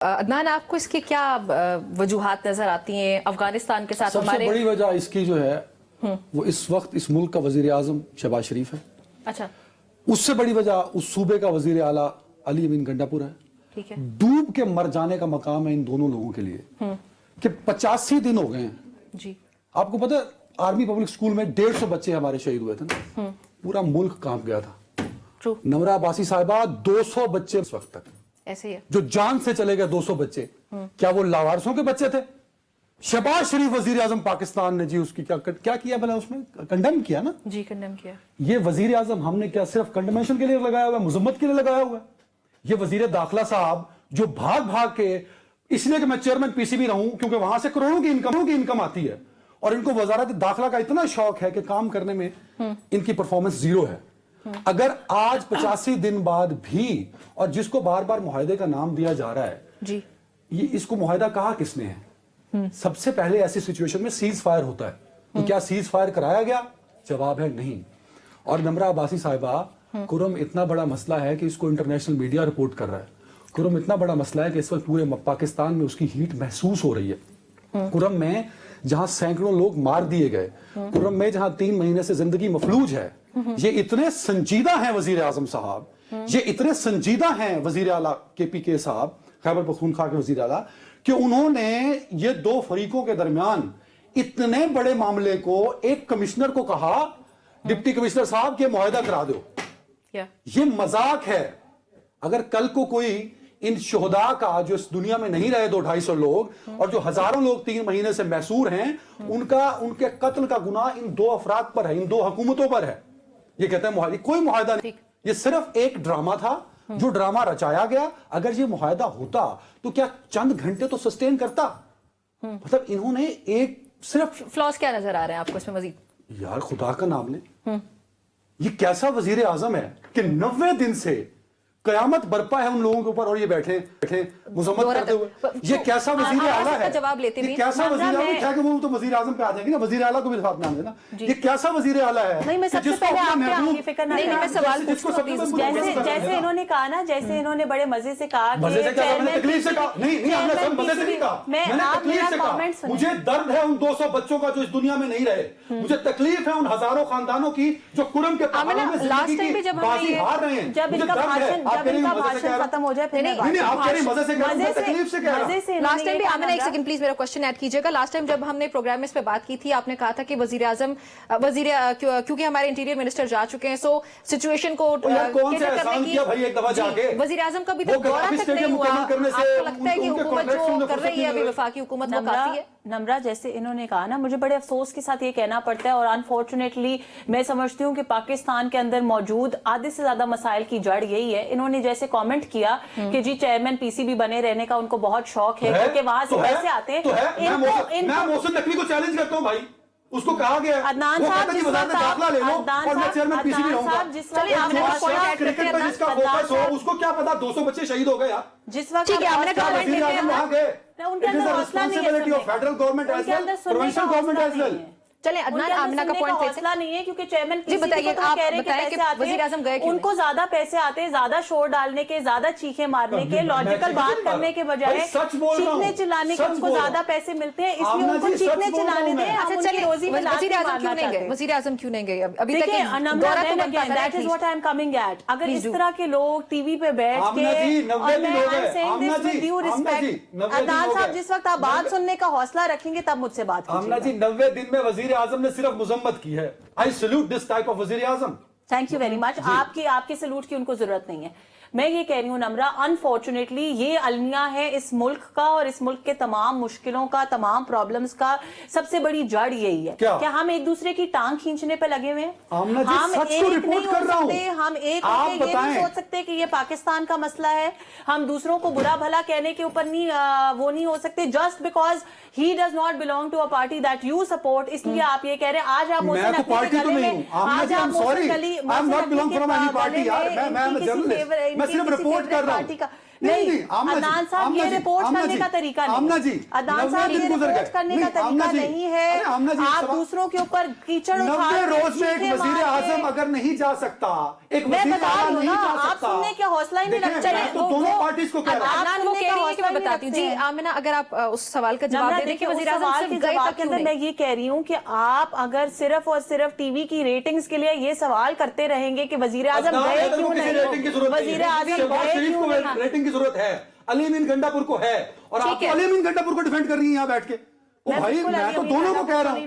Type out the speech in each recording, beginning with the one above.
अदनान, आपको इसकी क्या वजूहात नजर आती हैं अफगानिस्तान के साथ? सबसे बड़ी वजह इसकी जो है वो इस वक्त इस मुल्क का वजीर आजम शहबाज शरीफ है। अच्छा, उससे बड़ी वजह उस सूबे का वजीर आला अली अमीन गंडापुर है। ठीक है। डूब के मर जाने का मकाम है इन दोनों लोगों के लिए कि 85 दिन हो गए हैं जी। आपको पता है, आर्मी पब्लिक स्कूल में 150 बच्चे हमारे शहीद हुए थे ना, पूरा मुल्क कांप गया था। ट्रू। नमरा अब्बासी साहिबा 200 बच्चे इस वक्त तक ऐसे ही है। जो जान से चले गए 200 बच्चे, क्या वो लावारसों के बच्चे थे? शहबाज शरीफ वजीर आजम पाकिस्तान ने जी उसकी क्या किया भला? उसमें कंडेम किया ना जी, कंडेम किया। ये वजीर आजम हमने क्या सिर्फ कंडेमेशन के लिए लगाया हुआ है, मुजम्मत के लिए लगाया हुआ है? ये वजीर दाखिला साहब जो भाग भाग के, इसलिए कि मैं चेयरमैन पीसीबी रहूं क्योंकि वहां से करोड़ों की इनकम आती है और इनको वजारत दाखिला का इतना शौक है कि काम करने में इनकी परफॉर्मेंस जीरो है। अगर आज 85 दिन बाद भी, और जिसको बार बार मुआहदे का नाम दिया जा रहा है जी, ये इसको मुआहदा कहा किसने है? सबसे पहले ऐसी सिचुएशन में सीज फायर होता है, तो क्या सीज फायर कराया गया? जवाब है नहीं। और नमरा अब्बासी साहिबा, कुरम इतना बड़ा मसला है कि इसको इंटरनेशनल मीडिया रिपोर्ट कर रहा है। कुरम इतना बड़ा मसला है कि इस वक्त पूरे पाकिस्तान में उसकी हीट महसूस हो रही है। कुरम में जहां सैकड़ों लोग मार दिए गए, कुरम में जहां 3 महीने से जिंदगी मफलूज है, ये इतने संजीदा हैं वजीर आजम साहब, ये इतने संजीदा हैं वजीर आला KPK साहब, खैबर पख्तूनख्वा के वजीर आला, कि उन्होंने ये दो फरीकों के दरमियान इतने बड़े मामले को एक कमिश्नर को कहा, डिप्टी कमिश्नर साहब के मुआहदा करा दो। ये मजाक है। अगर कल को कोई इन शोहदा का, जो इस दुनिया में नहीं रहे 200-250 लोग और जो हजारों लोग 3 महीने से मैसूर हैं, उनके कत्ल का गुनाह इन दो अफराद पर है, इन दो हुकूमतों पर है। ये कहते हैं मुआहदा, कोई मुआहदा नहीं, ये सिर्फ एक ड्रामा था जो ड्रामा रचाया गया। अगर ये मुआहदा होता तो क्या चंद घंटे तो सस्टेन करता? मतलब इन्होंने एक सिर्फ फ्लॉस क्या नजर आ रहे हैं आपको इसमें मजीद? यार खुदा का नाम ले, ये कैसा वजीर आजम है कि 90 दिन से कयामत बरपा है उन लोगों के ऊपर और ये बैठे मुजम्मत करते हुए। ये कैसा वजीर आला है? जवाब लेते ये कैसा वजीर आला है कि वो तो वजीर आजम पे आ जाएंगे ना, वजीर आला को भी साथ में आने देना। ये कैसा वजीर आला है? नहीं, मैं सबसे पहले आपकी फिक्र ना नहीं, मैं सवाल पूछूं प्लीज। जैसे इन्होंने कहा ना, जैसे इन्होंने बड़े मजे से कहा कि मजे से क्या, मैंने तकलीफ से कहा नहीं, हमने सब मजे से नहीं कहा, मैंने तकलीफ से कहा। मुझे दर्द है उन 200 बच्चों का जो इस दुनिया में नहीं रहे, मुझे तकलीफ है उन हजारों खानदानों की जो कुरम के पहाड़ों में जिंदगी की बाजी हार रहे हैं। जब इनका भाषण खत्म हो जाए फिर नहीं, आप कह रही मजे से कह रही हैं, तकलीफ से कह रहा हूं। लास्ट टाइम भी, आमिना एक सेकंड प्लीज मेरा क्वेश्चन ऐड कीजिएगा। लास्ट टाइम जब हमने प्रोग्राम में इस पे बात की थी, आपने कहा था कि वजीर आजम क्योंकि हमारे इंटीरियर मिनिस्टर जा चुके हैं, सो सिचुएशन को कौन से एहसान किया भाई एक दफा जाके? वजीर आजम का भी तो दौरा तक नहीं हुआ। आपको लगता है कि हुकूमत जो कर रही है अभी वफाकी हुकूमत वो काफी है? नमरा, जैसे इन्होंने कहा ना, मुझे बड़े अफसोस के साथ ये कहना पड़ता है और अनफॉर्चुनेटली मैं समझती हूँ कि पाकिस्तान के अंदर मौजूद आधे से ज्यादा मसाइल की जड़ यही है। इन्होंने जैसे कमेंट किया कि जी चेयरमैन PCB बने रहने का उनको बहुत शौक है क्योंकि वहां से पैसे आते हैं। मैं मोहसिन नकवी को चैलेंज करता हूं भाई, उसको कहा गया अदनान साहब जिस वक्त दाखिला ले लो और मैं चेयरमैन PCB रहूंगा। क्रिकेट पर जिसका फोकस हो उसको क्या पता 200 बच्चे शहीद हो गए यार। जिस वक्त वजीर आजम वहां गए, उनके अंदर हौसला नहीं है, federal government as well, provincial government as well. चले अदनान, आमिना का पॉइंट हौसला नहीं है क्योंकि चेयरमैन जी बताइए, आप बताएं कि वजीर आजम गए क्यों? उनको ज्यादा पैसे आते हैं, ज्यादा शोर डालने के, ज्यादा चीखे मारने के, लॉजिकल बात करने के बजाय चीखने चिल्लाने के उनको ज्यादा पैसे मिलते हैं, इसलिए उनको चीखने चिल्लाने दें। अच्छा चलिए, वजीर आजम क्यों नहीं गए? वजीर आजम क्यों नहीं गए अभी तक? That is what I am coming at. अगर इस तरह के लोग टीवी पे बैठ के, अदनान साहब जिस वक्त आप बात सुनने का हौसला रखेंगे तब मुझसे बात कीजिए। 90 दिन में वजीर आजम ने सिर्फ मुजम्मत की है। I salute this type of वजीर आजम। Thank you very much. आपके सैल्यूट की उनको जरूरत नहीं है। मैं ये कह रही हूँ नमरा, अनफॉर्चुनेटली ये अलमिया है इस मुल्क का और इस मुल्क के तमाम मुश्किलों का, तमाम प्रॉब्लम्स का सबसे बड़ी जड़ यही है। क्या हम एक दूसरे की टांग खींचने पे लगे हुए हैं? हम एक नहीं हो सकते, हम एक ये नहीं सोच सकते कि ये पाकिस्तान का मसला है। हम दूसरों को बुरा भला कहने के ऊपर नहीं वो नहीं हो सकते just because he does not belong to a party that you support. इसलिए आप ये कह रहे हैं आज आप मोहसिन नकवी के गले में, आज आप मोहसिन नकवी के गले में मैं सिर्फ रिपोर्ट कर रहा हूं। नहीं, अदनान साहब ये रिपोर्ट करने का तरीका नहीं आमना जी, अदनान साहब ये रिपोर्ट करने का तरीका नहीं है। आप दूसरों के ऊपर कीचड़ 90 रोज में एक वजीर आजम अगर नहीं जा सकता, एक वजीर आला नहीं जा सकता, आप सुनने के हौसला ही नहीं देखिए, रखते। मैं तो दोनों पार्टीज को कह रहा हूं। अदनान वो कह रही है कि मैं बताती हूँ। जी आमिना, अगर आप उस सवाल का जवाब दे दें कि वज़ीर आज़म सिर्फ गए तक क्यों नहीं? मैं ये कह रही हूँ कि आप अगर सिर्फ और सिर्फ टीवी की रेटिंग्स के लिए ये सवाल करते रहेंगे कि वजीर आजम गए क्यों नहीं, वजीर आजम गए क्यों नहीं, रेटिंग की जरूरत है, अलीमीन गंडापुर को है, और आप अलीमीन गंडापुर को डिफेंड कर रही हैं यहाँ बैठ के। ओ भाई, मैं तो दोनों को कह रहा हूँ।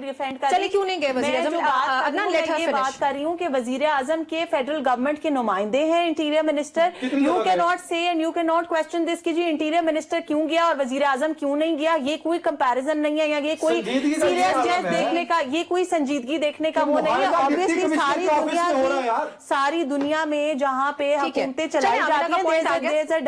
चलिए क्यों नहीं गए वजीर आजम? अदनान, लेट हर ये फिनिश। बात कर रही हूँ कि वजीर आजम के फेडरल गवर्नमेंट के नुमाइंदे हैं interior minister. You can not say and you can not question this कि जी इंटीरियर मिनिस्टर क्यों गया और वजीर आजम क्यों नहीं गया। ये कोई कंपैरिजन नहीं है, या ये कोई सीरियस जज देखने का, ये कोई संजीदगी देखने का वो नहीं है। ऑब्वियसली सारी दुनिया में जहाँ पे हुकूमतें चलाई जाती है,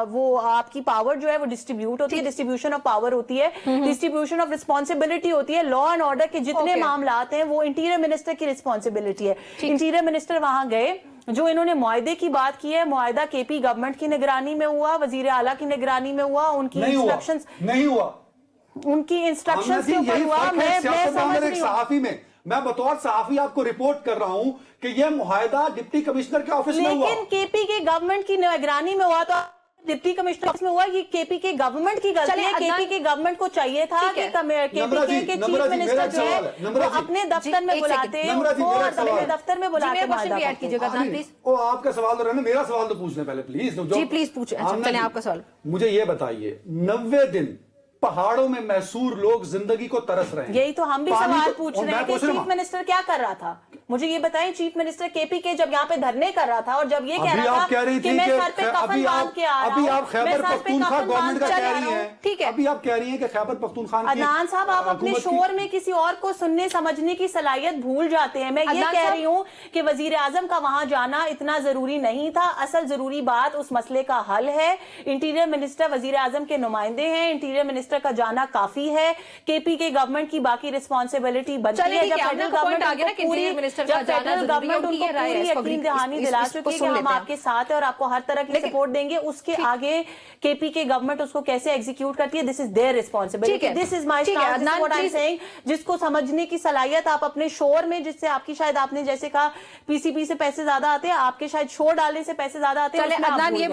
वो आपकी पावर जो है वो डिस्ट्रीब्यूट होती है, डिस्ट्रीब्यूशन ऑफ पावर होती है, डिस्ट्रीब्यूशन ऑफ रिस्पॉन्सिबिलिटी होती है। लॉ एंड ऑर्डर के जितने मामलात हैं वो इंटीरियर मिनिस्टर की रिस्पॉन्सिबिलिटी है। इंटीरियर मिनिस्टर वहां गए, जो इन्होंने मुआहदे की बात की है, मुआहदा केपी गवर्नमेंट की निगरानी में हुआ, वजीर आला की निगरानी में हुआ, उनकी इंस्ट्रक्शंस नहीं हुआ, उनकी इंस्ट्रक्शंस के ऊपर हुआ। मैं समझ रही हूं, सहाफी में मैं बतौर सहाफी आपको रिपोर्ट कर रहा हूं कि यह मुआहदा डिप्टी कमिश्नर के ऑफिस में हुआ, लेकिन केपी के गवर्नमेंट की निगरानी में हुआ, तो डिप्टी कमिश्नर ऑफिस में हुआ। ये केपी के गवर्नमेंट की गलती है। केपी के गवर्नमेंट को चाहिए था कि केपी के चीफ मिनिस्टर जो है वो अपने दफ्तर में बुलाते हैं, अपने दफ्तर में बुलाते हैं। ओ आपका सवाल तो रहना, मेरा सवाल तो पूछने पहले प्लीज। जी प्लीज पूछे। चलिए आपका सवाल। मुझे ये बताइए, 90 दिन पहाड़ों में मैसूर लोग जिंदगी को तरस रहे हैं। यही तो हम भी सवाल पूछ रहे हैं कि चीफ मिनिस्टर क्या कर रहा था। मुझे ये बताएं, चीफ मिनिस्टर केपी के जब यहाँ पे धरने कर रहा था और जब ये कह रहा था कि मैं सर पे कफन बांध के आ रहा हूं, अभी आप खैबर पख्तूनख्वा गवर्नमेंट का कह रही हैं, ठीक है, अभी आप कह रही हैं कि खैबर पख्तूनख्वा की अदनान साहब आप अपने शोर में किसी और को सुनने समझने की सलाहियत भूल जाते हैं। मैं ये कह रही हूँ कि वजीर आजम का वहां जाना इतना जरूरी नहीं था। असल जरूरी बात उस मसले का हल है। इंटीरियर मिनिस्टर वजीर आजम के नुमाइंदे हैं, इंटीरियर मिनिस्टर का जाना काफी है। केपी के गवर्नमेंट की बाकी रिस्पॉन्सिबिलिटी बनती है। जब फेडरल गवर्नमेंट उनको पूरी यकीन दहानी दिला चुकी है कि हम आपके साथ हैं और आपको हर तरह की सपोर्ट देंगे, उसके आगे केपी के गवर्नमेंट उसको कैसे एग्जीक्यूट करती है, this is their responsibility, this is my stance, this is what I am saying. जिसको समझने की सलाहियत आप अपने शोर में, जिससे आपकी शायद आपने जैसे कहा पीसीपी से पैसे ज्यादा आते हैं, आपके शायद शोर डालने से पैसे ज्यादा आते हैं।